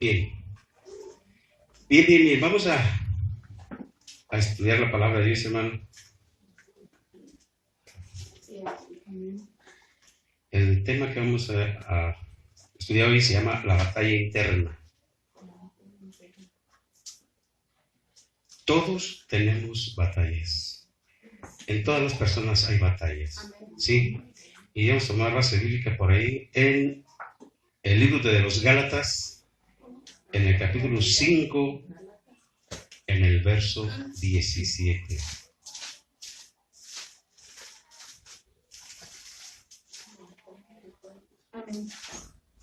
Bien. Bien. Vamos a estudiar la palabra de Dios, hermano. El tema que vamos a estudiar hoy se llama la batalla interna. Todos tenemos batallas. En todas las personas hay batallas. ¿Sí? Y vamos a tomar base bíblica por ahí en el libro de los Gálatas, en el capítulo 5, en el verso 17.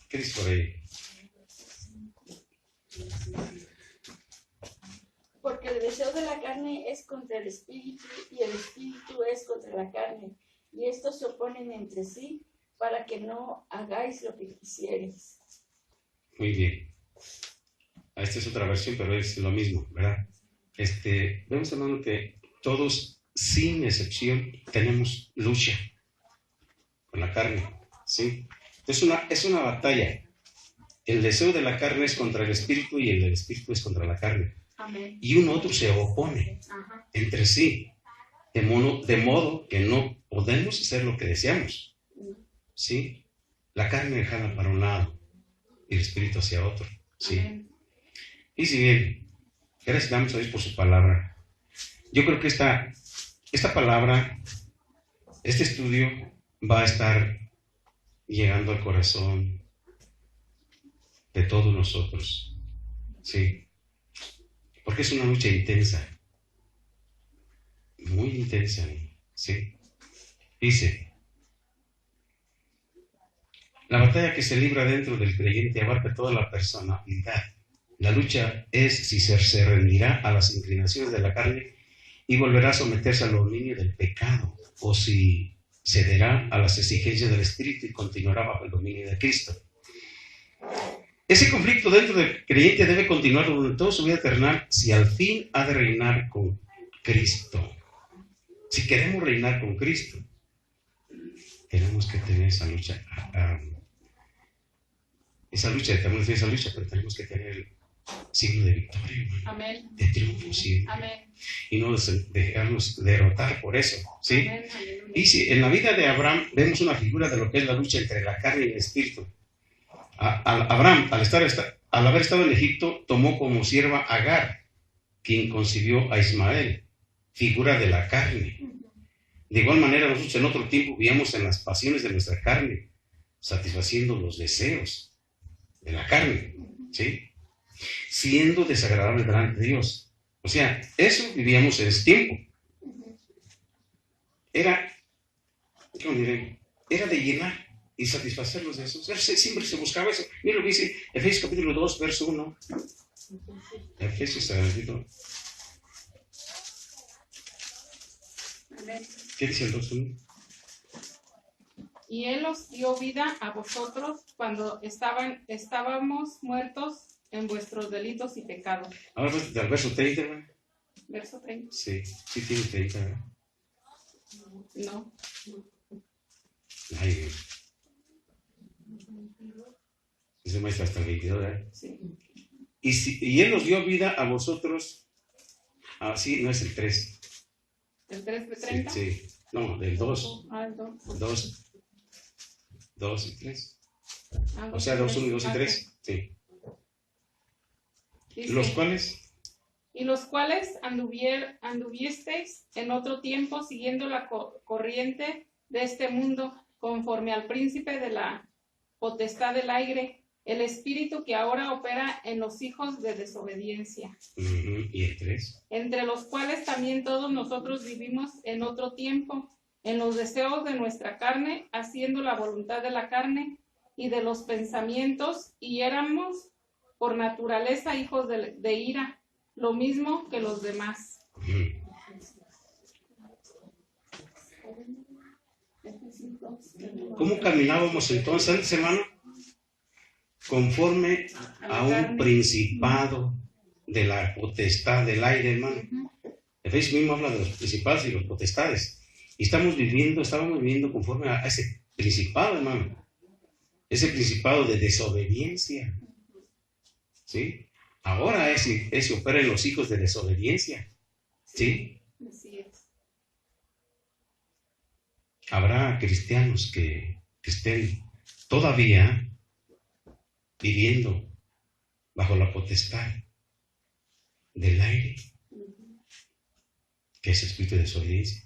¿Qué dice por ahí? Porque el deseo de la carne es contra el espíritu y el espíritu es contra la carne, y estos se oponen entre sí para que no hagáis lo que quisierais. Muy bien. Esta es otra versión, pero es lo mismo, ¿verdad? Vemos, hermano, que todos, sin excepción, tenemos lucha con la carne, ¿sí? Es una batalla. El deseo de la carne es contra el espíritu y el del espíritu es contra la carne. Amén. Y uno otro se opone entre sí, de modo que no podemos hacer lo que deseamos, ¿sí? La carne jala para un lado y el espíritu hacia otro, ¿sí? Amén. Y si bien, gracias damos a Dios por su palabra, yo creo que esta palabra, este estudio va a estar llegando al corazón de todos nosotros, ¿sí? Porque es una lucha intensa, muy intensa, ¿sí? Dice, la batalla que se libra dentro del creyente abarca toda la personalidad. La lucha es si se rendirá a las inclinaciones de la carne y volverá a someterse al dominio del pecado, o si cederá a las exigencias del Espíritu y continuará bajo el dominio de Cristo. Ese conflicto dentro del creyente debe continuar durante toda su vida terrenal si al fin ha de reinar con Cristo. Si queremos reinar con Cristo, tenemos que tener esa lucha. Pero tenemos que tener el signo de victoria, hermano. Amén. De triunfo siempre. Amén. Y no dejarnos derrotar por eso, ¿sí? Amén. Y si en la vida de Abraham vemos una figura de lo que es la lucha entre la carne y el espíritu. Abraham, al haber estado en Egipto, tomó como sierva a Agar, quien concibió a Ismael, figura de la carne. De igual manera, nosotros en otro tiempo vivíamos en las pasiones de nuestra carne, satisfaciendo los deseos de la carne, ¿sí? Siendo desagradables delante de Dios. O sea, eso vivíamos en ese tiempo. Era de llenar y satisfacer los deseos. Siempre se buscaba eso. Mira lo que dice Efesios capítulo 2, verso 1. Efesios capítulo. ¿Qué dice el 2:1? Y Él os dio vida a vosotros cuando estábamos muertos en vuestros delitos y pecados. Ahora pues al verso 30, ¿verdad? Verso 30. Sí tiene 30, ¿verdad? No. Ay, Dios. Ese maestro hasta el 22, ¿verdad? Sí. Y Él os dio vida a vosotros. Sí, no es el 3. ¿El 3 de 30? Sí. No, del 2. El 2. 2 y 3. Ah, O sea, 2, 1 y 2 y 3. Sí. Dice, ¿Los cuales? Y los cuales anduvisteis en otro tiempo siguiendo la corriente de este mundo, conforme al príncipe de la potestad del aire, el espíritu que ahora opera en los hijos de desobediencia. ¿Y el 3? Entre los cuales también todos nosotros vivimos en otro tiempo, en los deseos de nuestra carne, haciendo la voluntad de la carne y de los pensamientos, y éramos por naturaleza hijos de ira, lo mismo que los demás. ¿Cómo caminábamos entonces antes, hermano? Conforme a un principado de la potestad del aire, hermano. Efesios mismo habla de los principados y los potestades. Y estábamos viviendo conforme a ese principado, hermano. Ese principado de desobediencia. ¿sí? Ahora ese opera en los hijos de desobediencia, ¿sí? Así es. Habrá cristianos que estén todavía viviendo bajo la potestad del aire, que es espíritu de desobediencia.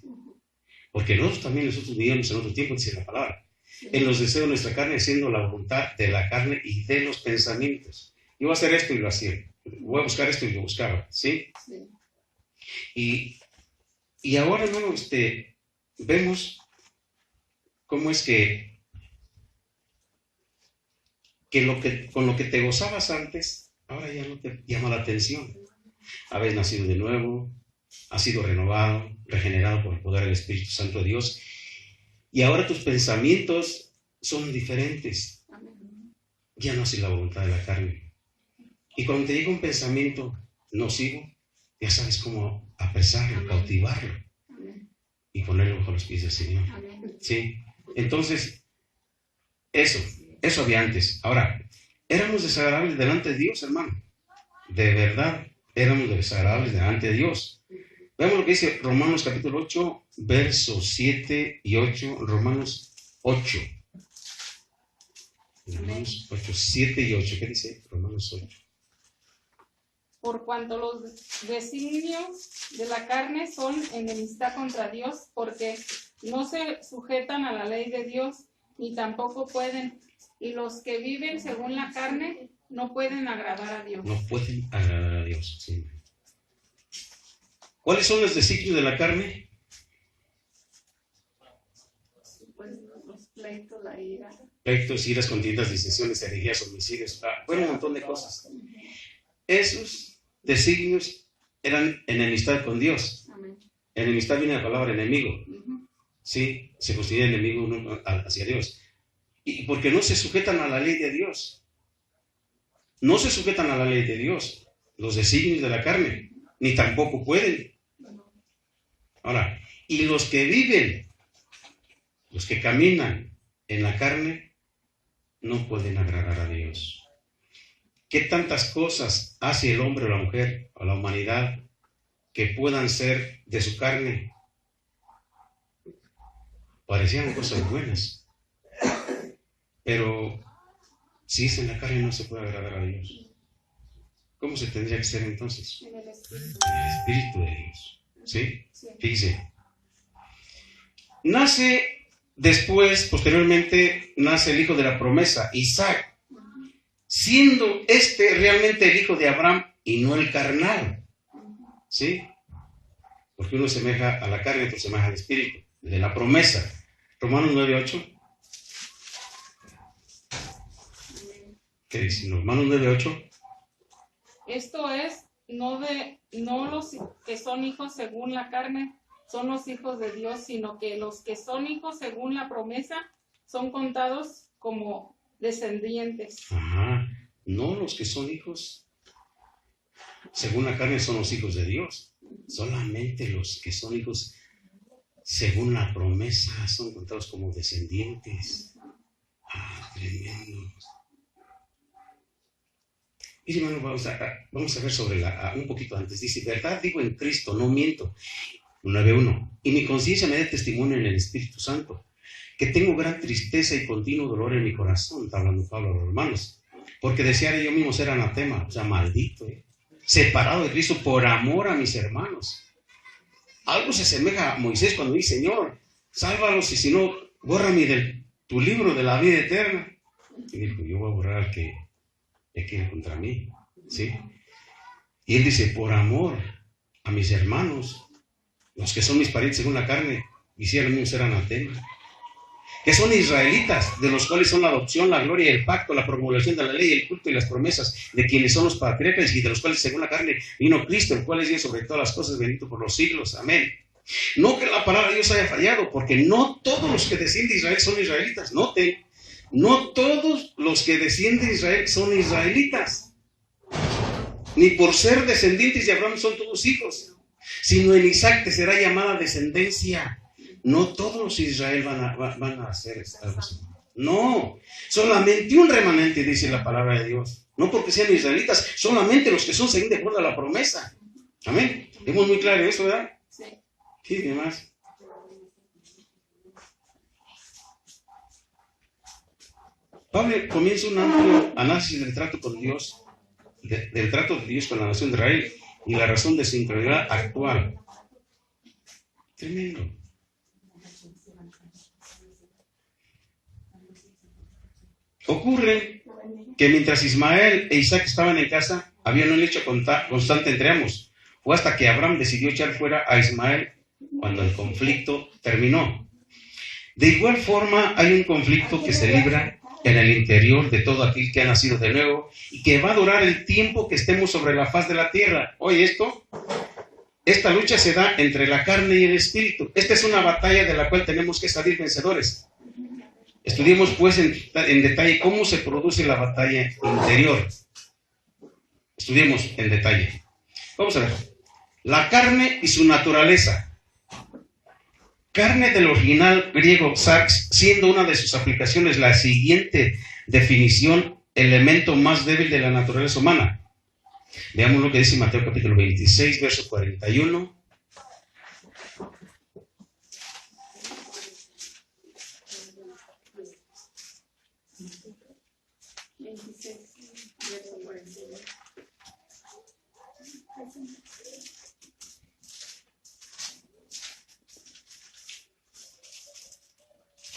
Porque nosotros vivíamos en otro tiempo, dice la palabra, en los deseos de nuestra carne, haciendo la voluntad de la carne y de los pensamientos. Yo voy a hacer esto y lo hacía. Voy a buscar esto y lo buscaba, ¿sí? Y ahora, hermano, vemos cómo es que con lo que te gozabas antes, ahora ya no te llama la atención. Habéis nacido de nuevo, has sido renovado, regenerado por el poder del Espíritu Santo de Dios, y ahora tus pensamientos son diferentes. Ya no haces la voluntad de la carne. Y cuando te llega un pensamiento nocivo, ya sabes cómo apresarlo, cautivarlo y ponerlo bajo los pies del Señor. ¿Sí? Entonces, eso había antes. Ahora, éramos desagradables delante de Dios, hermano. De verdad, éramos desagradables delante de Dios. Veamos lo que dice Romanos capítulo 8, versos 7 y 8. Romanos 8. Romanos 8, 7 y 8. ¿Qué dice Romanos 8? Por cuanto los designios de la carne son enemistad contra Dios, porque no se sujetan a la ley de Dios, ni tampoco pueden. Y los que viven según la carne no pueden agradar a Dios. No pueden agradar a Dios, sí. ¿Cuáles son los designios de la carne? Pues los pleitos, la ira. Pleitos, iras, contiendas, disensiones, herejías, homicidios, bueno, un montón de cosas. Esos designios eran enemistad con Dios. Amén. Enemistad viene de la palabra enemigo. Sí, se considera enemigo uno hacia Dios. Y porque no se sujetan a la ley de Dios. No se sujetan a la ley de Dios, los designios de la carne, ni tampoco pueden. Ahora, y los que viven, los que caminan en la carne, no pueden agradar a Dios. ¿Qué tantas cosas hace el hombre o la mujer o la humanidad que puedan ser de su carne? Parecían cosas buenas, pero si es en la carne no se puede agradar a Dios. ¿Cómo se tendría que ser entonces? En el Espíritu. El Espíritu de Dios. ¿Sí? Sí. Fíjese. Nace después, posteriormente, nace el hijo de la promesa, Isaac, siendo realmente el hijo de Abraham y no el carnal. ¿Sí? Porque uno semeja a la carne y otro semeja al Espíritu, de la promesa. Romanos 9:8. ¿Qué dice? Romanos 9:8. Esto es, no los que son hijos según la carne son los hijos de Dios, sino que los que son hijos según la promesa son contados como descendientes. Ajá. No los que son hijos según la carne son los hijos de Dios. Solamente los que son hijos según la promesa son contados como descendientes. Ah, tremendo. Y hermano, vamos a ver sobre un poquito antes. Dice, verdad digo en Cristo, no miento. 9:1. Y mi conciencia me da testimonio en el Espíritu Santo, que tengo gran tristeza y continuo dolor en mi corazón. Está hablando Pablo a los hermanos. Porque deseara yo mismo ser anatema, o sea, maldito, separado de Cristo por amor a mis hermanos. Algo se asemeja a Moisés cuando dice, Señor, sálvalos y si no, bórrame de tu libro de la vida eterna. Y dijo, yo voy a borrar al que quiere contra mí, ¿sí? Y él dice, por amor a mis hermanos, los que son mis parientes según la carne, quisiera mismo ser anatema, que son israelitas, de los cuales son la adopción, la gloria, el pacto, la promulgación de la ley, el culto y las promesas, de quienes son los patriarcas y de los cuales según la carne vino Cristo, el cual es Dios sobre todas las cosas, bendito por los siglos, amén. No que la palabra de Dios haya fallado, porque no todos los que descienden de Israel son israelitas, noten. No todos los que descienden de Israel son israelitas. Ni por ser descendientes de Abraham son todos hijos, sino en Isaac te será llamada descendencia. No todos los Israel van a hacer algo así. No, solamente un remanente, dice la palabra de Dios. No porque sean israelitas, solamente los que son según de acuerdo a la promesa. Amén. Es muy claro eso, ¿verdad? Sí. Sí, demás. Pablo comienza un amplio análisis del trato con Dios, del trato de Dios con la nación de Israel y la razón de su integridad actual. Tremendo. Ocurre que mientras Ismael e Isaac estaban en casa, había un hecho constante entre ambos. Fue hasta que Abraham decidió echar fuera a Ismael cuando el conflicto terminó. De igual forma, hay un conflicto que se libra en el interior de todo aquel que ha nacido de nuevo y que va a durar el tiempo que estemos sobre la faz de la tierra. Oye, esta lucha se da entre la carne y el espíritu. Esta es una batalla de la cual tenemos que salir vencedores. Estudiemos pues en detalle cómo se produce la batalla interior. Estudiemos en detalle. Vamos a ver. La carne y su naturaleza. Carne del original griego sarx, siendo una de sus aplicaciones la siguiente definición, elemento más débil de la naturaleza humana. Veamos lo que dice Mateo capítulo 26, verso 41.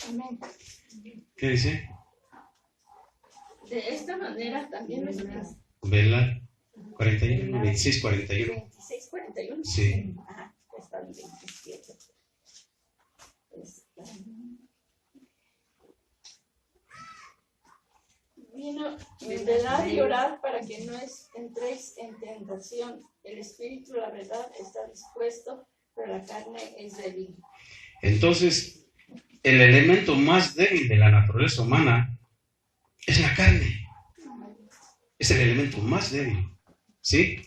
Amén. ¿Qué dice? De esta manera también los que... Vela 41, 26, 41. 26, 41. Sí. Ajá, está en 27. Vino en verdad y orad para que no entréis en tentación. El espíritu, la verdad, está dispuesto, pero la carne es débil. Entonces, el elemento más débil de la naturaleza humana es la carne. Es el elemento más débil. ¿Sí?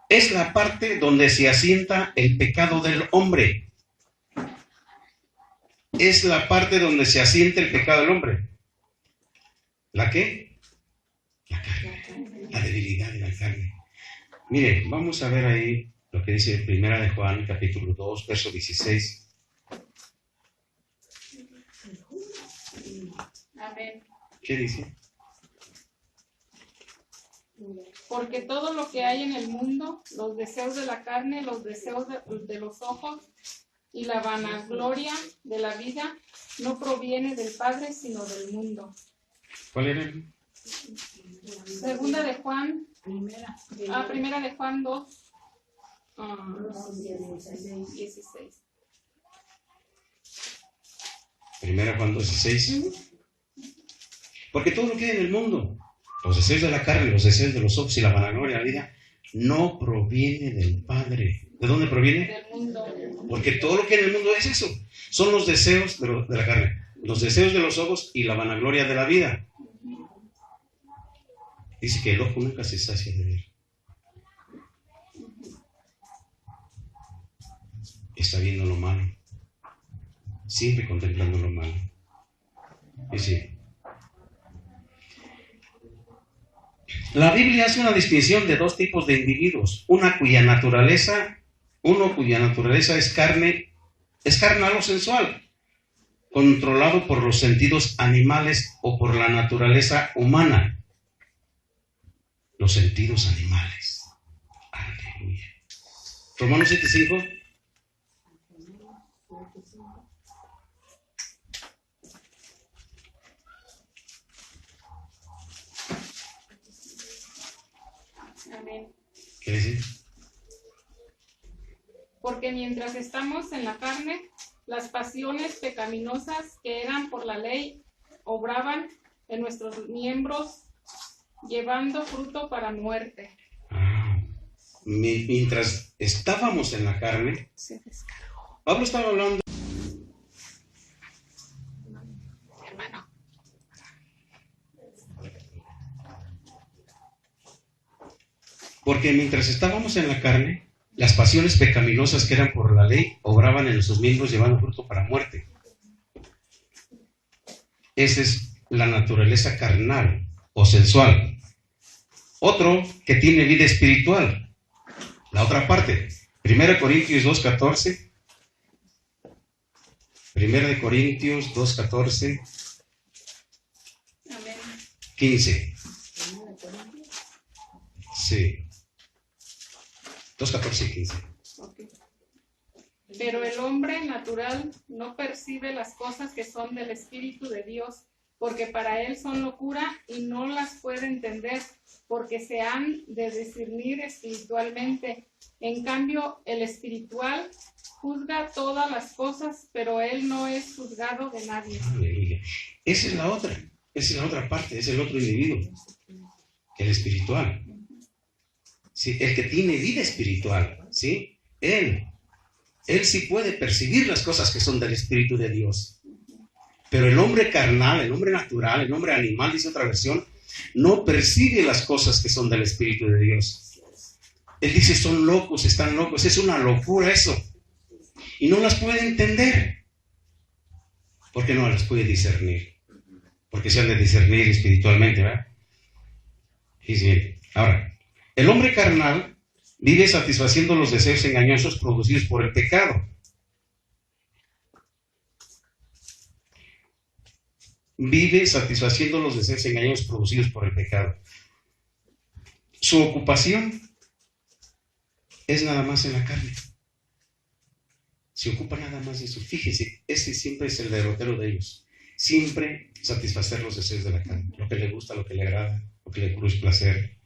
Es la parte donde se asienta el pecado del hombre. Es la parte donde se asienta el pecado del hombre. ¿La qué? La carne. La debilidad de la carne. Mire, vamos a ver ahí lo que dice Primera de Juan, capítulo 2, verso 16. Amén. ¿Qué dice? Porque todo lo que hay en el mundo, los deseos de la carne, los deseos de los ojos y la vanagloria de la vida, no proviene del Padre, sino del mundo. ¿Cuál era? Segunda de Juan, Primera de Juan 2, 16. Primera Juan 2, 16. Porque todo lo que hay en el mundo, los deseos de la carne, los deseos de los ojos y la vanagloria de la vida, no proviene del Padre. ¿De dónde proviene? Del mundo. Porque todo lo que hay en el mundo es eso. Son los deseos de la carne, los deseos de los ojos y la vanagloria de la vida. Dice que el ojo nunca se sacia de ver. Está viendo lo malo. Siempre contemplando lo malo. Dice, la Biblia hace una distinción de dos tipos de individuos. Uno cuya naturaleza es carnal o sensual, controlado por los sentidos animales o por la naturaleza humana. Los sentidos animales. Aleluya. Romanos 7:5. Amén. ¿Qué dice? Porque mientras estamos en la carne, las pasiones pecaminosas que eran por la ley obraban en nuestros miembros, llevando fruto para muerte. Mientras estábamos en la carne, Pablo estaba hablando. Hermano. Porque mientras estábamos en la carne, las pasiones pecaminosas que eran por la ley obraban en nuestros miembros llevando fruto para muerte. Esa es la naturaleza carnal o sensual. Otro que tiene vida espiritual. La otra parte. 1 Corintios 2:14. 1 Corintios 2:14. Amén. 15. Sí. 2:14 y 15. Ok. Pero el hombre natural no percibe las cosas que son del Espíritu de Dios, porque para él son locura y no las puede entender, porque se han de discernir espiritualmente. En cambio, el espiritual juzga todas las cosas, pero él no es juzgado de nadie. Aleluya. Esa es la otra parte, es el otro individuo, el espiritual. Sí, el que tiene vida espiritual, ¿sí? Él sí puede percibir las cosas que son del Espíritu de Dios. Pero el hombre carnal, el hombre natural, el hombre animal, dice otra versión, no percibe las cosas que son del Espíritu de Dios. Él dice, son locos, están locos, es una locura eso. Y no las puede entender. Porque no las puede discernir. Porque se han de discernir espiritualmente, ¿verdad? Y sí. Ahora, el hombre carnal vive satisfaciendo los deseos engañosos producidos por el pecado. Vive satisfaciendo los deseos engañosos producidos por el pecado. Su ocupación es nada más en la carne. Se ocupa nada más de eso. Fíjese, ese siempre es el derrotero de ellos. Siempre satisfacer los deseos de la carne. Lo que le gusta, lo que le agrada, lo que le produce placer.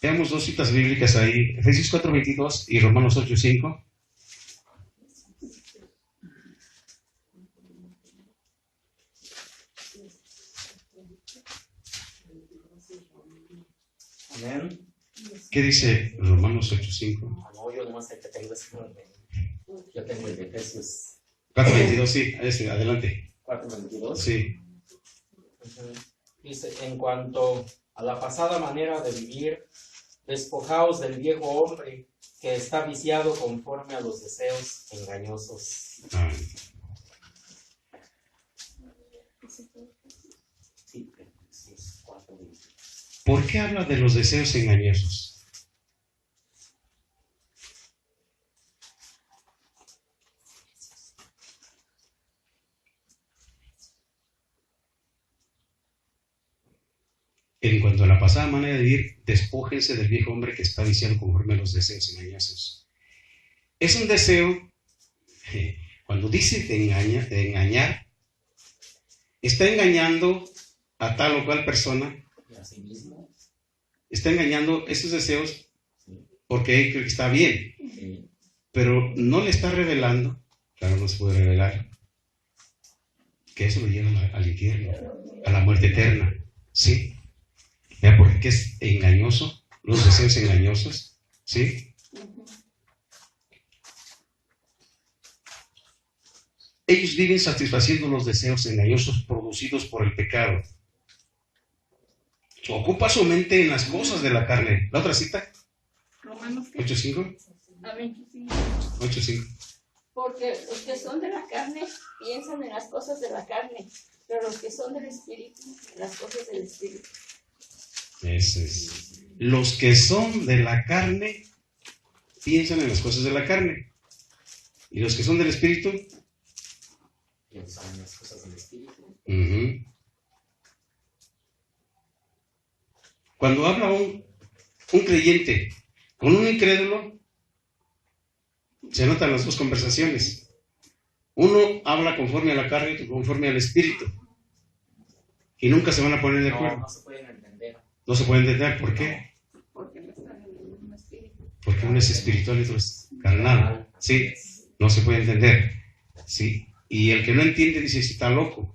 Veamos dos citas bíblicas ahí. Efesios 4:22 y Romanos 8:5. Amén. ¿Qué dice Romanos 8:5? No, yo nomás el que tengo es yo tengo el de Efesios 4:22, sí, adelante. 4:22. Sí. Dice, en cuanto a la pasada manera de vivir, despojaos del viejo hombre que está viciado conforme a los deseos engañosos. Amén. Sí, Efesios 4:22. ¿Por qué habla de los deseos engañosos? En cuanto a la pasada manera de vivir, despójense del viejo hombre que está viciado conforme a los deseos engañosos. Es un deseo, cuando dice de engañar, está engañando a tal o cual persona, Y así mismo, está engañando esos deseos porque él cree que está bien, sí, pero no le está revelando, claro, no se puede revelar, que eso lo lleva al infierno, a la muerte eterna, ¿sí? Vea, porque es engañoso, los deseos engañosos, ¿sí? Ellos viven satisfaciendo los deseos engañosos producidos por el pecado. Ocupa su mente en las cosas de la carne. ¿La otra cita? Romanos 8:5. a 25. 8:5. Porque los que son de la carne piensan en las cosas de la carne, pero los que son del Espíritu, en las cosas del Espíritu. Eso es. Los que son de la carne piensan en las cosas de la carne. Y los que son del Espíritu, piensan en las cosas del Espíritu. Cuando habla un creyente con un incrédulo, se notan las dos conversaciones. Uno habla conforme a la carne y otro conforme al Espíritu. Y nunca se van a poner de acuerdo. No se pueden entender. No se pueden entender. ¿Por qué? Porque no están en el mismo espíritu. Porque uno es espiritual y otro es carnal. Sí, no se puede entender. Sí. Y el que no entiende dice, está loco.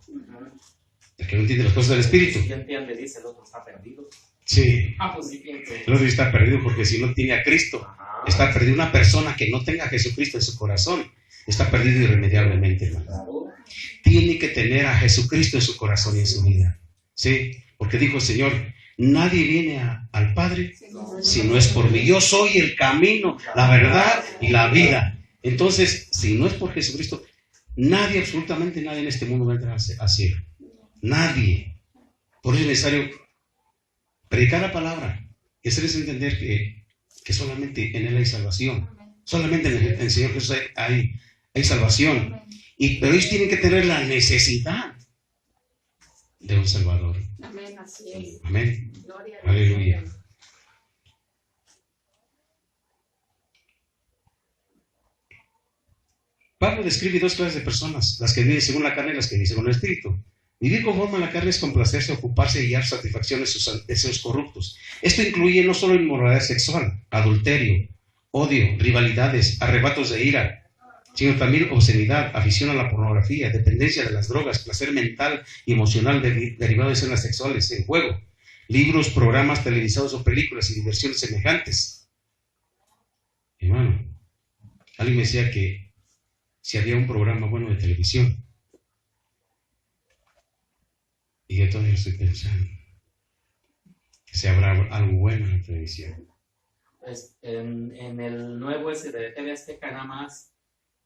El que no entiende las cosas del Espíritu. Si entiende, dice el otro está perdido. Sí. Pues sí, piense. El otro está perdido porque si no tiene a Cristo, Ajá. está perdido. Una persona que no tenga a Jesucristo en su corazón está perdido irremediablemente, hermano. Claro. Tiene que tener a Jesucristo en su corazón y en su vida. Sí, porque dijo el Señor, nadie viene al Padre si no es por mí. Yo soy el camino, la verdad y la vida. Entonces, si no es por Jesucristo, nadie, absolutamente nadie en este mundo va a entrar al cielo. Nadie. Por eso es necesario predicar la palabra y hacerles entender que solamente en Él hay salvación. Solamente en el Señor Jesús hay salvación. Pero ellos tienen que tener la necesidad de un Salvador. Amén, así es. Amén. Gloria a Dios. Aleluya. Pablo describe dos clases de personas, las que viven según la carne y las que viven según el Espíritu. Vivir conforme a la carne es complacerse, ocuparse y dar satisfacción a sus deseos corruptos. Esto incluye no solo inmoralidad sexual, adulterio, odio, rivalidades, arrebatos de ira, sino también obscenidad, afición a la pornografía, dependencia de las drogas, placer mental y emocional derivado de escenas sexuales, en juego, libros, programas televisados o películas y diversiones semejantes. Hermano, alguien me decía que si había un programa bueno de televisión, y yo todavía estoy pensando que si habrá algo bueno en la televisión. Pues, en el nuevo ese de TV Azteca nada más,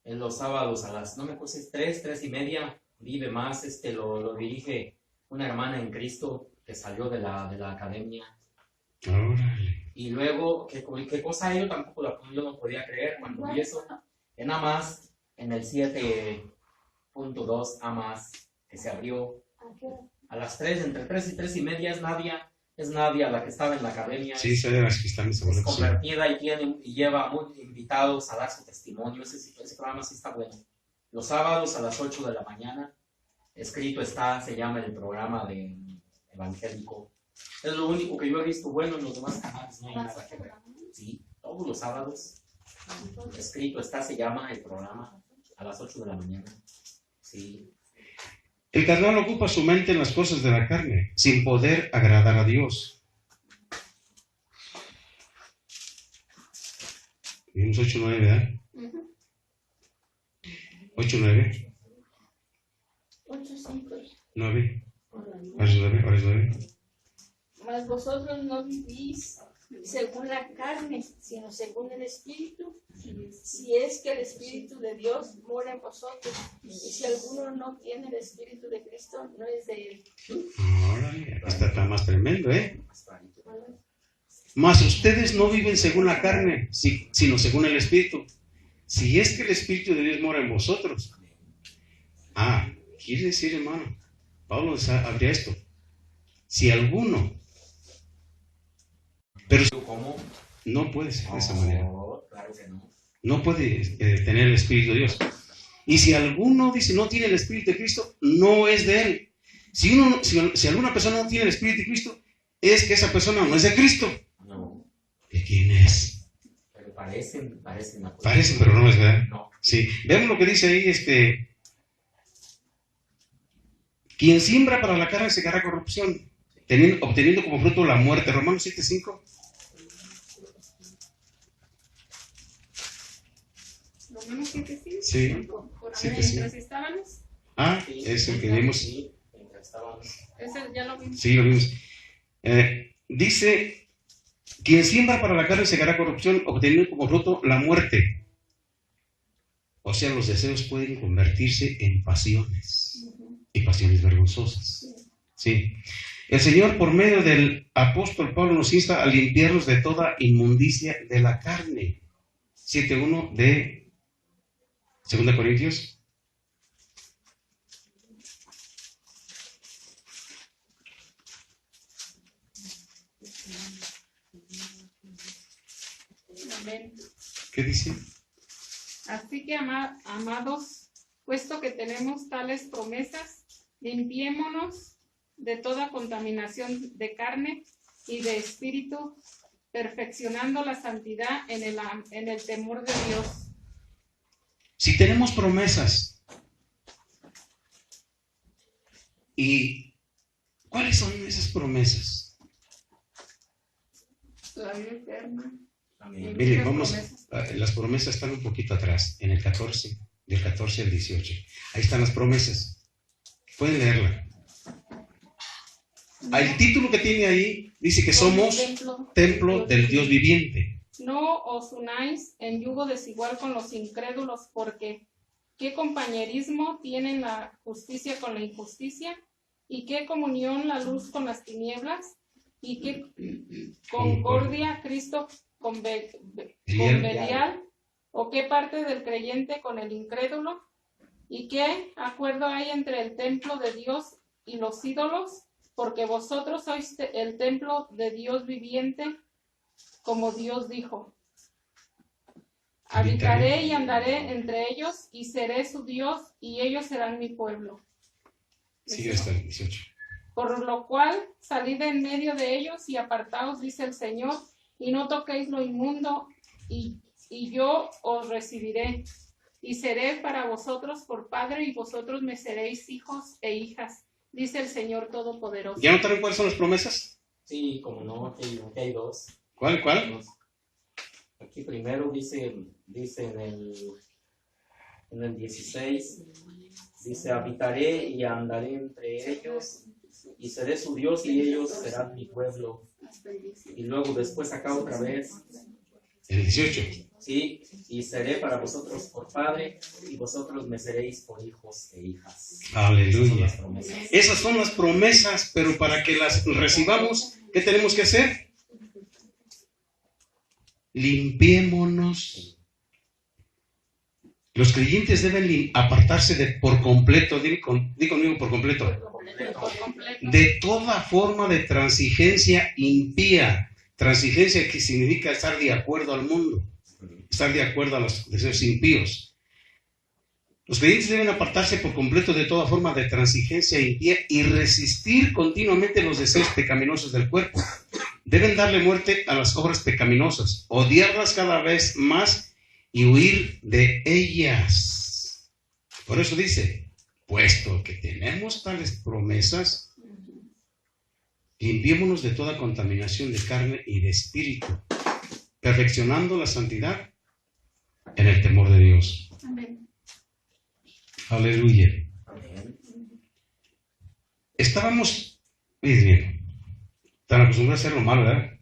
en los sábados a las, no me acuerdo si es 3:30, Vive Más, lo dirige una hermana en Cristo que salió de la academia. Órale. Y luego, ¿qué cosa yo tampoco yo no podía creer cuando vi eso? En A Más, en el 7.2 A Más, que se abrió a las 3, entre 3 y 3:30 es Nadia la que estaba en la academia. Sí, soy de las que están en esa Es evolución. convertida y lleva muchos invitados a dar su testimonio. Ese programa sí está bueno. Los sábados a las 8 de la mañana, escrito está, se llama el programa de evangélico. Es lo único que yo he visto bueno en los demás canales, no hay nada que ver. Sí, todos los sábados, escrito está, se llama el programa a las 8 de la mañana. Sí. El carnal ocupa su mente en las cosas de la carne, sin poder agradar a Dios. Vimos 8-9, ¿verdad? 8-9. 8:5. 9. Ahora es 9. Mas vosotros no vivís según la carne, sino según el Espíritu, si es que el Espíritu de Dios mora en vosotros. Y si alguno no tiene el Espíritu de Cristo, no es de él. Órale, está más tremendo, ¿eh? Mas ustedes no viven según la carne, sino según el Espíritu. Si es que el Espíritu de Dios mora en vosotros. Quiere decir, hermano, Pablo habría esto. Si alguno, pero ¿Cómo? no puede ser de esa manera. Claro que no. No puede tener el Espíritu de Dios. Y si alguno dice no tiene el Espíritu de Cristo, no es de él. Si alguna persona no tiene el Espíritu de Cristo, es que esa persona no es de Cristo. No. ¿De quién es? Pero parecen. Parecen, pero no es verdad. No. Sí. Veamos lo que dice ahí, quien siembra para la carne segará corrupción, obteniendo como fruto la muerte. Romanos 7:5. Romanos 7:5. Sí. Por ahí, 7:5. mientras estábamos. Sí, Es el que vimos. Sí, mientras estábamos. Ese ya lo vimos. Sí, lo vimos. Dice, quien siembra para la carne segará corrupción, obteniendo como fruto la muerte. O sea, los deseos pueden convertirse en pasiones, y pasiones vergonzosas. Sí. El Señor, por medio del apóstol Pablo, nos insta a limpiarnos de toda inmundicia de la carne. 7:1 de 2 Corintios. Amén. ¿Qué dice? Así que, amados, puesto que tenemos tales promesas, limpiémonos de toda contaminación de carne y de espíritu, perfeccionando la santidad en el temor de Dios. Si tenemos promesas, ¿y cuáles son esas promesas? La vida eterna. Amén. Mire, Muchas las promesas están un poquito atrás, en el 14, del 14 al 18. Ahí están las promesas. Pueden leerla. El título que tiene ahí dice que somos templo del Dios viviente. No os unáis en yugo desigual con los incrédulos, porque ¿qué compañerismo tienen la justicia con la injusticia? ¿Y qué comunión la luz con las tinieblas? ¿Y qué concordia Cristo con Belial? ¿O qué parte del creyente con el incrédulo? ¿Y qué acuerdo hay entre el templo de Dios y los ídolos? Porque vosotros sois el templo de Dios viviente, como Dios dijo. Habitaré y andaré entre ellos, y seré su Dios, y ellos serán mi pueblo. Sigue hasta el 18. Por lo cual, salid en medio de ellos y apartaos, dice el Señor, y no toquéis lo inmundo, y yo os recibiré. Y seré para vosotros por padre, y vosotros me seréis hijos e hijas, dice el Señor Todopoderoso. ¿Ya notaron cuáles son las promesas? Sí, como no, aquí hay dos. ¿Cuál? Aquí primero dice en el 16, dice, habitaré y andaré entre ellos, y seré su Dios, y ellos serán mi pueblo. Y luego después acá otra vez, El 18. sí, y seré para vosotros por padre, y vosotros me seréis por hijos e hijas. Aleluya. Esas son las promesas. Esas son las promesas, pero para que las recibamos, ¿qué tenemos que hacer? Limpiémonos. Los creyentes deben apartarse por completo, di conmigo por completo, de toda forma de transigencia impía. Transigencia que significa estar de acuerdo al mundo, estar de acuerdo a los deseos impíos. Los creyentes deben apartarse por completo de toda forma de transigencia impía y resistir continuamente los deseos pecaminosos del cuerpo. Deben darle muerte a las obras pecaminosas, odiarlas cada vez más y huir de ellas. Por eso dice, puesto que tenemos tales promesas, limpiémonos de toda contaminación de carne y de espíritu, perfeccionando la santidad en el temor de Dios. Amén. Aleluya. Amén. Estábamos, bien, tan acostumbrados a hacer lo malo, ¿verdad?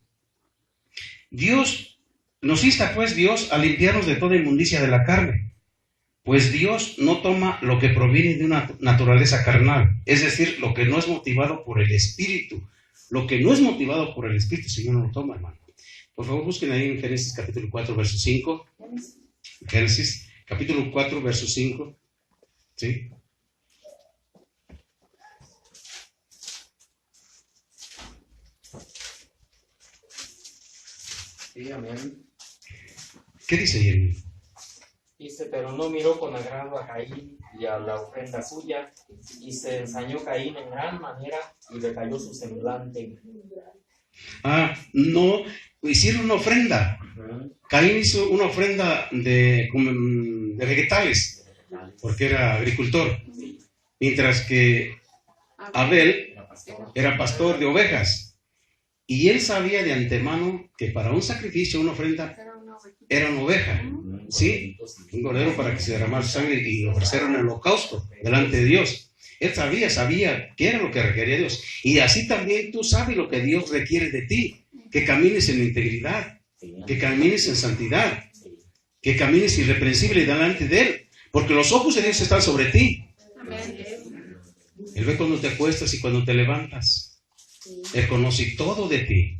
Nos insta pues Dios a limpiarnos de toda inmundicia de la carne, pues Dios no toma lo que proviene de una naturaleza carnal, es decir, lo que no es motivado por el Espíritu. Lo que no es motivado por el Espíritu, el Señor no lo toma, hermano. Por favor, busquen ahí en Génesis capítulo 4, verso 5. Génesis capítulo 4, verso 5. ¿Sí? Sí, amén. ¿Qué dice ahí, hermano? Dice, pero no miró con agrado a Caín y a la ofrenda suya, y se ensañó Caín en gran manera y decayó su semblante. No, hicieron una ofrenda. Uh-huh. Caín hizo una ofrenda de vegetales, porque era agricultor, mientras que Abel era pastor de ovejas. Y él sabía de antemano que para un sacrificio, una ofrenda, era una oveja. ¿Sí? Un cordero para que se derramara sangre y ofrecer un holocausto delante de Dios. Él sabía qué era lo que requería Dios. Y así también tú sabes lo que Dios requiere de ti. Que camines en integridad, que camines en santidad, que camines irreprensible delante de Él. Porque los ojos de Dios están sobre ti. Él ve cuando te acuestas y cuando te levantas. Él conoce todo de ti.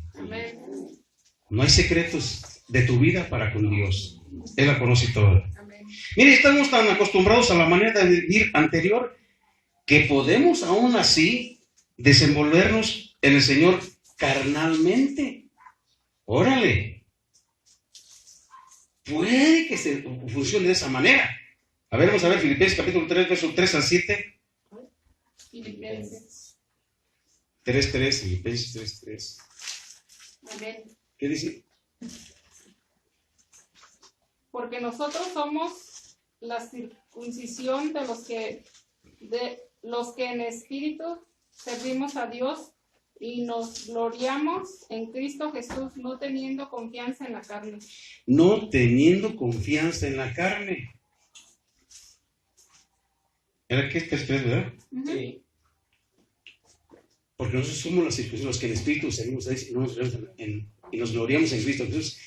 No hay secretos de tu vida para con Dios. Él la conoce toda. Mire, estamos tan acostumbrados a la manera de vivir anterior que podemos aún así desenvolvernos en el Señor carnalmente. Órale. Puede que se funcione de esa manera. A ver, vamos a ver Filipenses capítulo 3, versos 3 al 7. Filipenses 3:3, Filipenses 3:3. Amén. ¿Qué dice? Porque nosotros somos la circuncisión de los que en espíritu servimos a Dios y nos gloriamos en Cristo Jesús, no teniendo confianza en la carne. No teniendo confianza en la carne. ¿Era qué? 3:3, ¿verdad? Sí. Porque nosotros somos la circuncisión, los que en espíritu servimos a Dios y nos gloriamos en Cristo Jesús,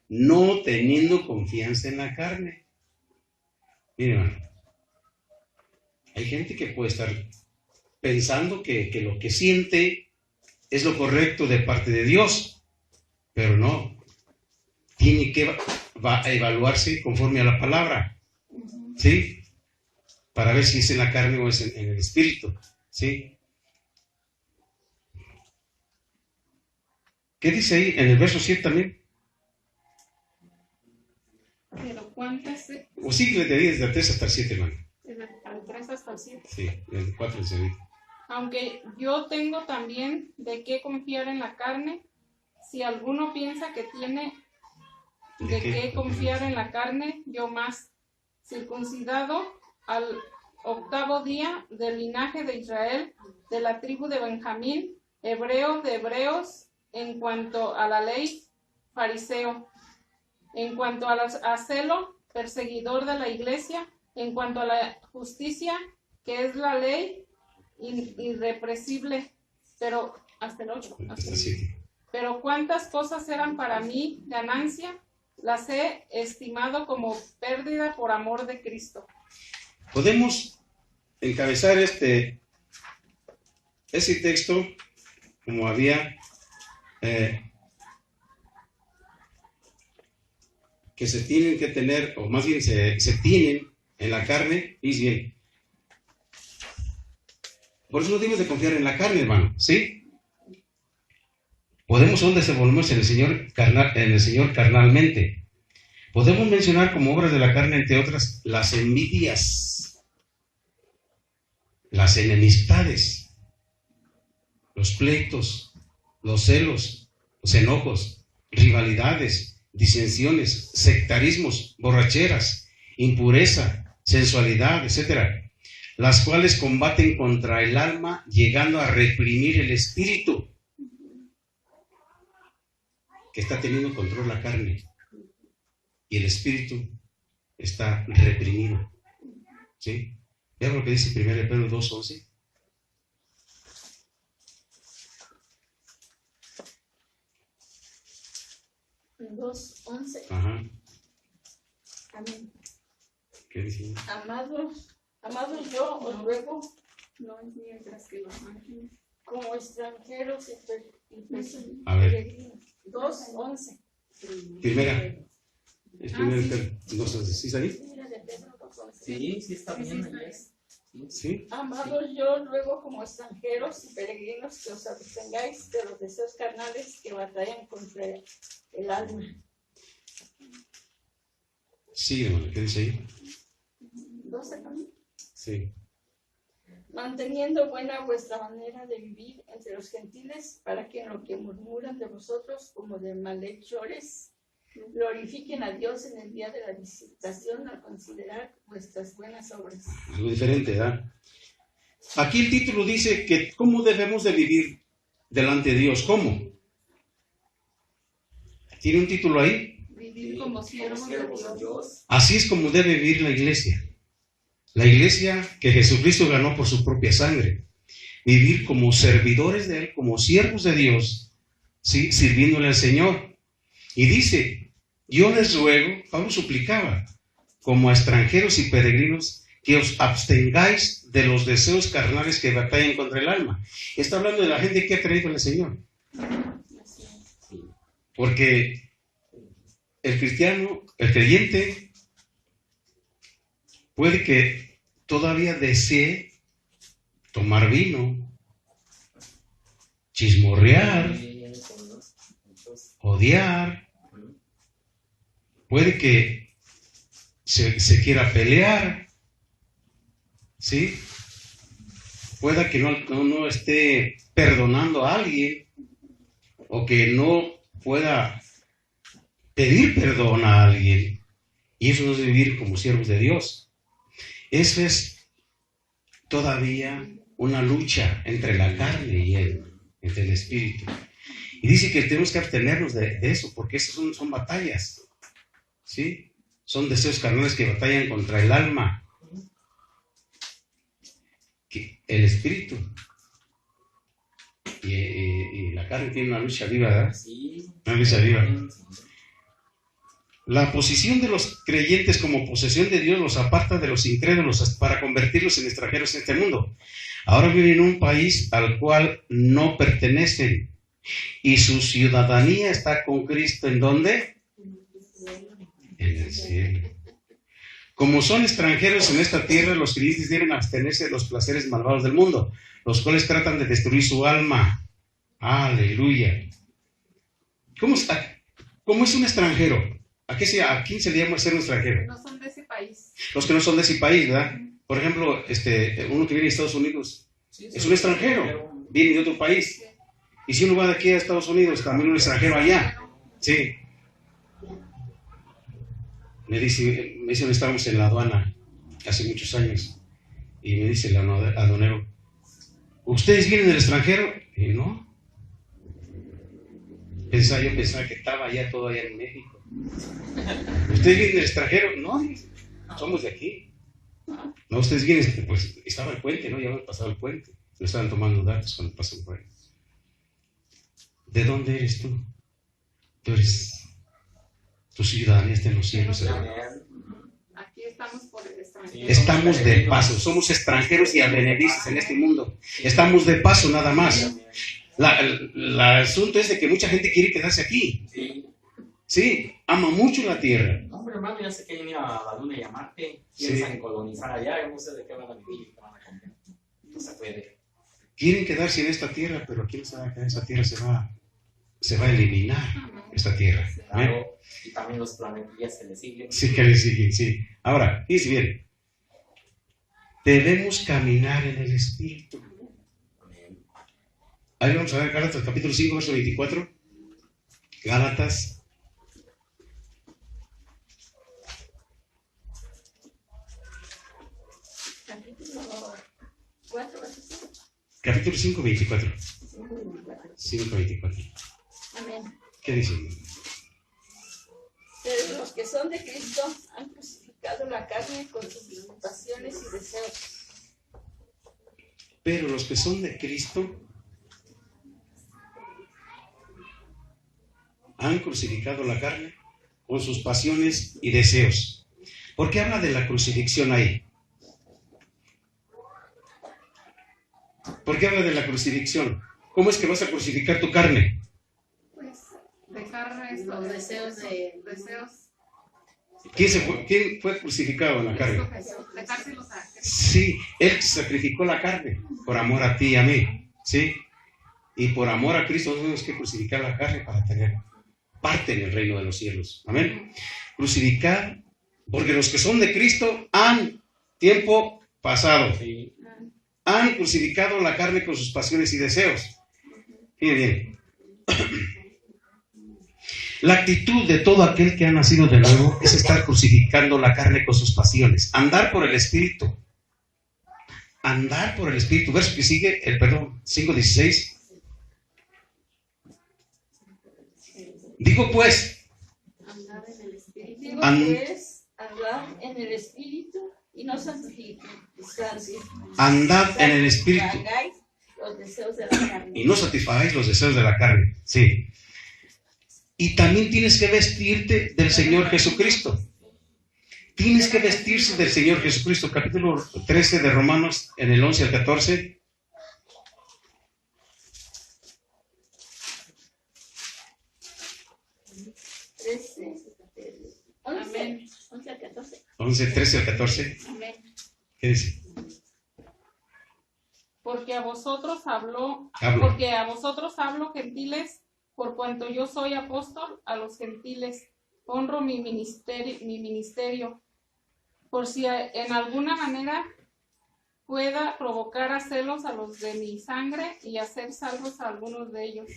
no teniendo confianza en la carne. Miren, hermano, hay gente que puede estar pensando que lo que siente es lo correcto de parte de Dios, pero no. Tiene que va a evaluarse conforme a la palabra, ¿sí? Para ver si es en la carne o es en el espíritu, ¿sí? ¿Qué dice ahí en el verso 7 también? Pero ¿cuántas? O sí, le te di desde el 3 hasta el 7, hermano. Al 3 hasta el 7. Sí, el 4 el 7. Aunque yo tengo también de qué confiar en la carne, si alguno piensa que tiene de qué confiar en la carne, yo más, circuncidado al 8º día del linaje de Israel, de la tribu de Benjamín, hebreo de hebreos, en cuanto a la ley, fariseo, en cuanto a celo, perseguidor de la iglesia, en cuanto a la justicia, que es la ley, irrepresible, pero hasta el 8. Pero cuántas cosas eran para mí ganancia, las he estimado como pérdida por amor de Cristo. Podemos encabezar ese texto como había que se tienen que tener, o más bien se tienen en la carne, y bien. Por eso no debemos de confiar en la carne, hermano, ¿sí? Podemos aún desenvolvernos en el Señor carnalmente. Podemos mencionar como obras de la carne, entre otras, las envidias, las enemistades, los pleitos, los celos, los enojos, rivalidades, disensiones, sectarismos, borracheras, impureza, sensualidad, etcétera, las cuales combaten contra el alma, llegando a reprimir el espíritu, que está teniendo control la carne, y el espíritu está reprimido. ¿Sí? ¿Vean lo que dice 1 Pedro 2:11? Ajá. Amén. ¿Qué dice? Amados, yo os ruego, No es mientras que los ángeles. como extranjeros y A ver. peregrinos. 2:11. Primera. Es Ah, primera sí. Pedro 2:11. ¿Sí está bien? Mira, de Pedro 2:11. Sí, está bien. Ahí es. Sí. Amados, yo os ruego como extranjeros y peregrinos que os abstengáis de los deseos carnales que batallan contra el alma. Sí, hermano, ¿qué dice ahí? 12 también. Sí. Manteniendo buena vuestra manera de vivir entre los gentiles, para que en lo que murmuran de vosotros como de malhechores, glorifiquen a Dios en el día de la visitación al considerar vuestras buenas obras. Algo diferente, ¿verdad? Aquí el título dice que cómo debemos de vivir delante de Dios. ¿Cómo? ¿Tiene un título ahí? Vivir como siervos de Dios. Así es como debe vivir la iglesia. La iglesia que Jesucristo ganó por su propia sangre. Vivir como servidores de Él, como siervos de Dios, ¿sí? Sirviéndole al Señor. Y dice, yo les ruego, Pablo suplicaba, como a extranjeros y peregrinos, que os abstengáis de los deseos carnales que batallan contra el alma. Está hablando de la gente que ha creído en el Señor. Porque el cristiano, el creyente, puede que todavía desee tomar vino, chismorrear, odiar, puede que se quiera pelear, ¿sí? Pueda que no esté perdonando a alguien, o que no pueda pedir perdón a alguien, y eso no es vivir como siervos de Dios. Eso es todavía una lucha entre la carne y entre el espíritu. Y dice que tenemos que abstenernos de eso, porque esas son batallas, ¿sí? Son deseos carnales que batallan contra el alma. Que el espíritu y la carne tienen una lucha viva, ¿verdad? Sí. Una lucha viva. La posición de los creyentes como posesión de Dios los aparta de los incrédulos para convertirlos en extranjeros en este mundo. Ahora viven en un país al cual no pertenecen y su ciudadanía está con Cristo. ¿En dónde? En el cielo. Como son extranjeros en esta tierra, los creyentes deben abstenerse de los placeres malvados del mundo, los cuales tratan de destruir su alma. Aleluya. ¿Cómo es un extranjero? ¿A quién se le llama ser un extranjero? No son de ese país. Los que no son de ese país, ¿verdad? Por ejemplo, uno que viene de Estados Unidos es un extranjero, viene de otro país. Y si uno va de aquí a Estados Unidos, también un extranjero allá. Sí. Me dice, estábamos en la aduana hace muchos años, y me dice el aduanero, ¿ustedes vienen del extranjero? Y no. Yo pensaba que estaba allá, todo allá en México. ¿Ustedes vienen del extranjero? No, somos de aquí. No, ustedes vienen, pues estaba el puente, ¿no? Ya habían pasado el puente. Me estaban tomando datos cuando pasó el puente. ¿De dónde eres tú? Tu ciudadanía está en los cielos, hermano. Aquí estamos por el extranjero. Estamos de paso, somos extranjeros y advenedizos en este mundo. Estamos de paso nada más. El asunto es de que mucha gente quiere quedarse aquí. Sí, ama mucho la tierra. No, pero hermano, ya sé que vienen a la Luna y a Marte. Piensan colonizar allá, yo no sé de qué van a vivir y qué van a comer. No se puede. Quieren quedarse en esta tierra, pero aquí no se va a quedar. Esta tierra se va a eliminar, esta tierra. Claro, y también los planetillas que le siguen. Sí, que le siguen, sí. Ahora, fíjense bien. Debemos caminar en el Espíritu. Ahí vamos a ver Gálatas capítulo 5, verso 24. Gálatas. Capítulo 5, 24. 5, 24. Amén. ¿Qué dice? Pero los que son de Cristo han crucificado la carne con sus pasiones y deseos. Pero los que son de Cristo han crucificado la carne con sus pasiones y deseos. ¿Por qué habla de la crucifixión ahí? ¿Por qué habla de la crucifixión? ¿Cómo es que vas a crucificar tu carne? Pues dejar estos Los deseos de... ¿Quién fue crucificado en la carne? Dejárselos a Cristo. Sí, Él sacrificó la carne por amor a ti y a mí. ¿Sí? Y por amor a Cristo tenemos que crucificar la carne para tener parte en el reino de los cielos. Amén. Crucificar, porque los que son de Cristo han tiempo pasado. Han crucificado la carne con sus pasiones y deseos. Fíjense bien. La actitud de todo aquel que ha nacido de nuevo es estar crucificando la carne con sus pasiones. Andar por el Espíritu. Andar por el Espíritu. Verso que sigue, 5:16. Digo pues. Andar en el Espíritu. Andar en el Espíritu y no santificación. Andad en el Espíritu. Los deseos de la carne. Y no satisfagáis los deseos de la carne. Sí. Y también tienes que vestirte del Señor Jesucristo. Tienes que vestirse del Señor Jesucristo. Capítulo 13 de Romanos, en el 11 al 14. Amén. 11 al 14. 11, 13 al 14. Amén. ¿Qué dice? Porque a vosotros hablo, gentiles, por cuanto yo soy apóstol a los gentiles, honro mi ministerio, por si en alguna manera pueda provocar a celos a los de mi sangre y hacer salvos a algunos de ellos.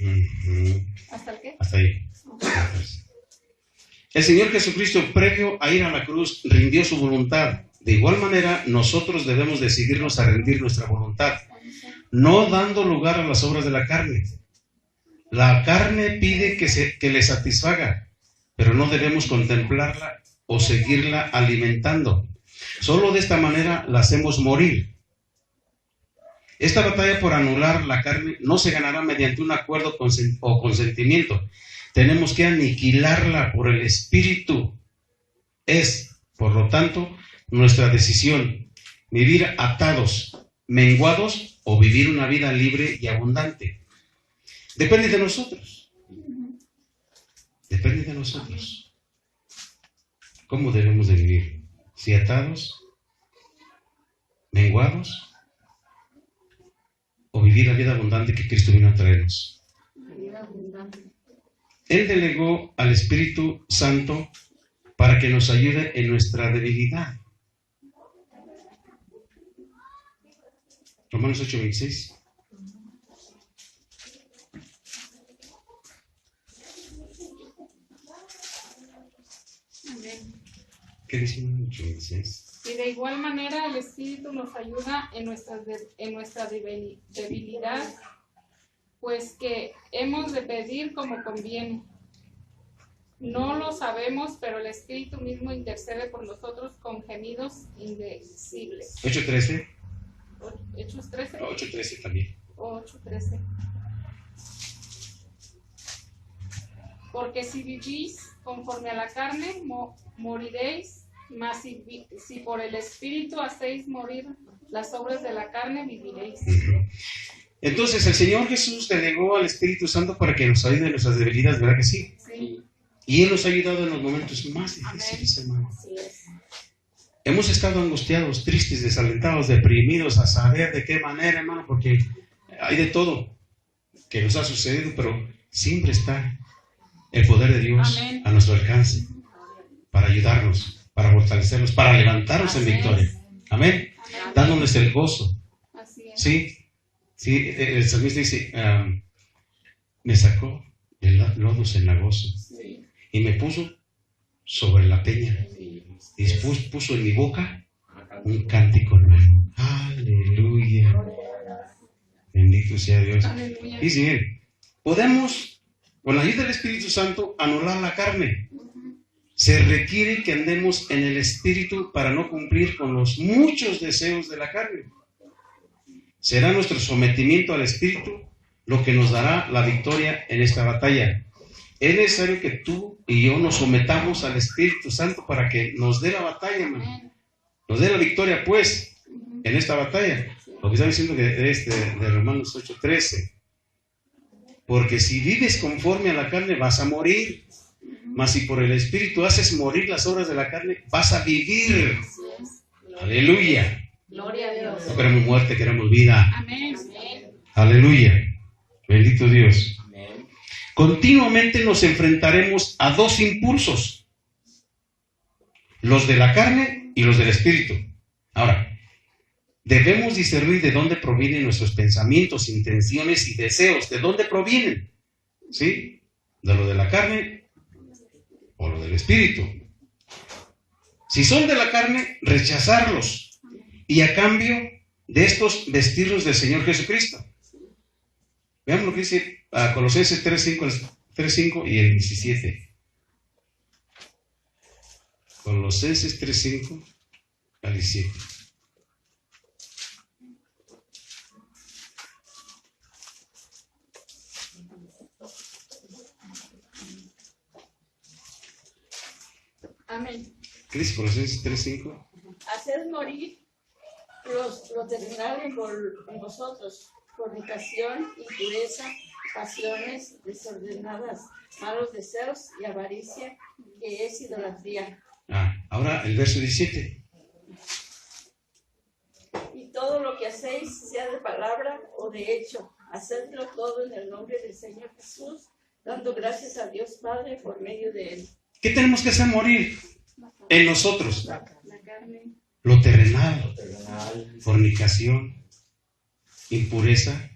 ¿Hasta el qué? Hasta ahí. El Señor Jesucristo, previo a ir a la cruz, rindió su voluntad. De igual manera, nosotros debemos decidirnos a rendir nuestra voluntad, no dando lugar a las obras de la carne. La carne pide que le satisfaga, pero no debemos contemplarla o seguirla alimentando. Solo de esta manera la hacemos morir. Esta batalla por anular la carne no se ganará mediante un acuerdo o consentimiento. Tenemos que aniquilarla por el Espíritu. Es, por lo tanto, nuestra decisión vivir atados, menguados o vivir una vida libre y abundante. Depende de nosotros. Depende de nosotros. ¿Cómo debemos de vivir? Si atados, menguados o vivir la vida abundante que Cristo vino a traernos. Él delegó al Espíritu Santo para que nos ayude en nuestra debilidad. Romanos 8:26. ¿Qué dice 8:26? Y de igual manera el Espíritu nos ayuda en nuestra debilidad, pues que hemos de pedir como conviene. No lo sabemos, pero el Espíritu mismo intercede por nosotros con gemidos indecibles. 8:13. Hechos 13. 8:13 también. 8:13. Porque si vivís conforme a la carne, moriréis, mas si por el Espíritu hacéis morir las obras de la carne, viviréis. Entonces el Señor Jesús delegó al Espíritu Santo para que nos ayude en nuestras debilidades, ¿verdad que sí? Sí. Y Él nos ha ayudado en los momentos más difíciles, hermano. Así es. Hemos estado angustiados, tristes, desalentados, deprimidos, a saber de qué manera, hermano, porque hay de todo que nos ha sucedido, pero siempre está el poder de Dios Amén. a nuestro alcance para ayudarnos, para fortalecernos, para levantarnos en Amén. victoria. Amén. Amén. Dándonos el gozo. Así es. Sí, el salmista dice, me sacó del lodo cenagoso Sí. y me puso sobre la peña Sí. y después puso en mi boca un cántico nuevo. Aleluya. Bendito sea Dios. Aleluya. Dice bien, podemos, con la ayuda del Espíritu Santo, anular la carne. Se requiere que andemos en el Espíritu para no cumplir con los muchos deseos de la carne. Será nuestro sometimiento al Espíritu lo que nos dará la victoria en esta batalla. Es necesario que tú y yo nos sometamos al Espíritu Santo para que nos dé la batalla, hermano. Amén. Nos dé la victoria, pues, en esta batalla. Lo que está diciendo de Romanos 8:13. Porque si vives conforme a la carne, vas a morir. Mas si por el Espíritu haces morir las obras de la carne, vas a vivir. Así es. Aleluya. Gloria a Dios. No queremos muerte, queremos vida. Amén. Amén. Aleluya. Bendito Dios. Amén. Continuamente nos enfrentaremos a dos impulsos. Los de la carne y los del Espíritu. Ahora, debemos discernir de dónde provienen nuestros pensamientos, intenciones y deseos. ¿De dónde provienen? ¿Sí? ¿De lo de la carne o lo del Espíritu? Si son de la carne, rechazarlos. Y a cambio de estos, vestirlos del Señor Jesucristo. Veamos lo que dice Colosenses 3:5 y el 17. Colosenses 3:5 al 17. Amén. ¿Qué dice Colosenses 3:5? Hacer morir lo terrenal en vosotros, fornicación, impureza, pasiones desordenadas, malos deseos y avaricia, que es idolatría. Ahora el verso 17. Y todo lo que hacéis, sea de palabra o de hecho, hacedlo todo en el nombre del Señor Jesús, dando gracias a Dios Padre por medio de Él. ¿Qué tenemos que hacer morir en nosotros? La carne. Lo terrenal, Terrenal. fornicación, impureza,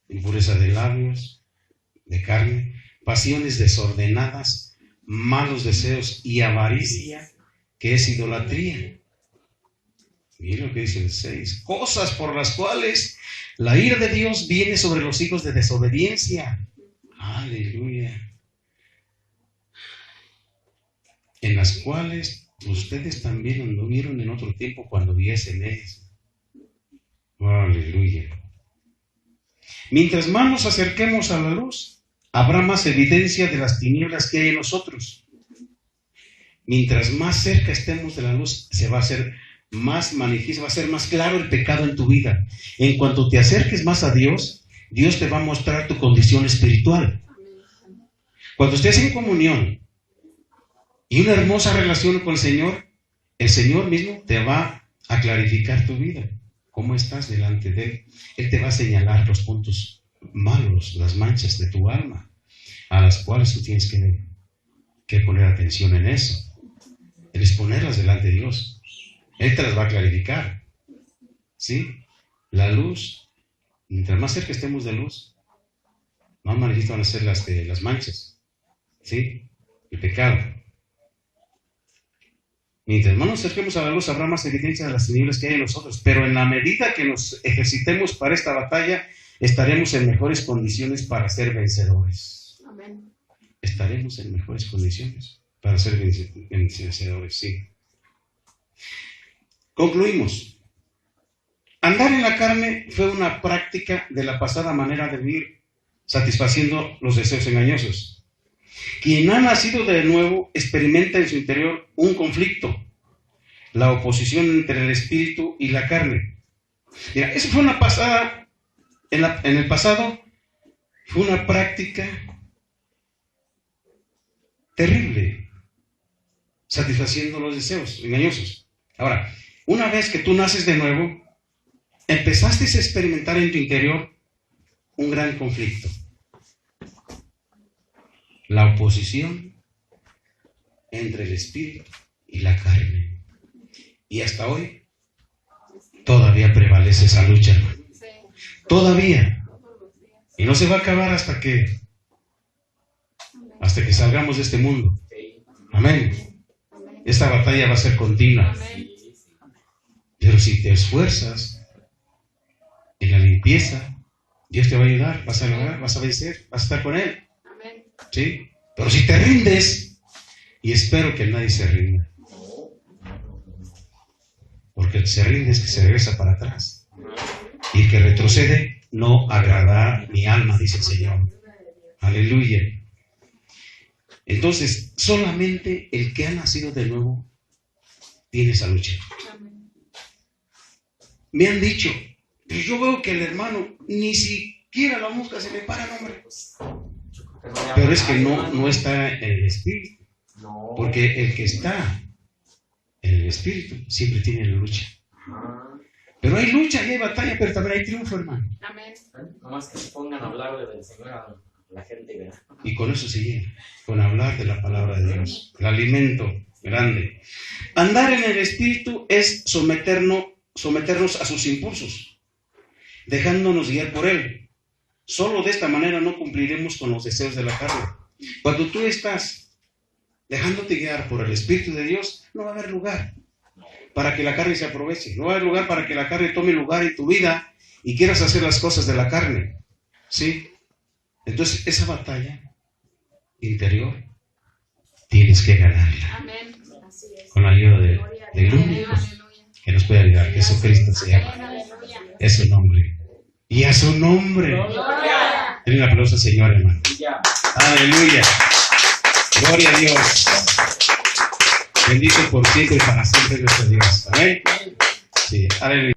impureza de labios, de carne, pasiones desordenadas, malos deseos y avaricia, que es idolatría. Miren lo que dice el 6. Cosas por las cuales la ira de Dios viene sobre los hijos de desobediencia. Aleluya. En las cuales ustedes también anduvieron en otro tiempo cuando viesen eso. Aleluya. Mientras más nos acerquemos a la luz, habrá más evidencia de las tinieblas que hay en nosotros. mientras más cerca estemos de la luz, se va a hacer más manifiesto, va a ser más claro el pecado en tu vida. En cuanto te acerques más a Dios, Dios te va a mostrar tu condición espiritual. Cuando estés en comunión y una hermosa relación con el Señor mismo te va a clarificar tu vida. ¿Cómo estás delante de Él? Él te va a señalar los puntos malos, las manchas de tu alma, a las cuales tú tienes que poner atención en eso. El exponerlas delante de Dios. Él te las va a clarificar. ¿Sí? La luz, mientras más cerca estemos de luz, más manifiestas van a ser las manchas. ¿Sí? El pecado. Mientras más nos acerquemos a la luz, habrá más evidencia de las tinieblas que hay en nosotros. Pero en la medida que nos ejercitemos para esta batalla, estaremos en mejores condiciones para ser vencedores. Amén. Estaremos en mejores condiciones para ser vencedores, sí. Concluimos. Andar en la carne fue una práctica de la pasada manera de vivir, satisfaciendo los deseos engañosos. Quien ha nacido de nuevo experimenta en su interior un conflicto, la oposición entre el espíritu y la carne. Mira, eso fue una pasada, en el pasado, fue una práctica terrible, satisfaciendo los deseos engañosos. Ahora, una vez que tú naces de nuevo, empezaste a experimentar en tu interior un gran conflicto. La oposición entre el espíritu y la carne. Y hasta hoy todavía prevalece esa lucha, hermano. Todavía. Y no se va a acabar hasta que salgamos de este mundo. Amén. Esta batalla va a ser continua. Pero si te esfuerzas en la limpieza, Dios te va a ayudar, vas a lograr, vas a vencer, vas a estar con Él. ¿Sí? Pero si te rindes, y espero que nadie se rinda, porque el que se rinde es que se regresa para atrás, y el que retrocede no agrada mi alma, dice el Señor. Aleluya. Entonces, solamente el que ha nacido de nuevo tiene esa lucha. Me han dicho, pero yo veo que el hermano ni siquiera la mosca se le para, hombre. Pero es que no está en el espíritu. Porque el que está en el espíritu siempre tiene la lucha. Pero hay lucha y hay batalla, pero también hay triunfo, hermano. Amén. Nomás que se pongan a hablar del Señor a la gente, ¿verdad? Y con eso se llena, con hablar de la palabra de Dios, el alimento grande. Andar en el espíritu es someternos a sus impulsos, dejándonos guiar por Él. Solo de esta manera no cumpliremos con los deseos de la carne. Cuando tú estás dejándote guiar por el Espíritu de Dios, no va a haber lugar para que la carne se aproveche. No va a haber lugar para que la carne tome lugar en tu vida y quieras hacer las cosas de la carne. ¿Sí? Entonces, esa batalla interior tienes que ganarla. Amén. Así es. Con la ayuda del único que nos puede ayudar. Jesucristo se llama. Es su nombre. Y a su nombre. Denle un aplauso al Señor, hermano. Aleluya. Gloria a Dios. Bendito por siempre y para siempre nuestro Dios. Amén. Sí, aleluya.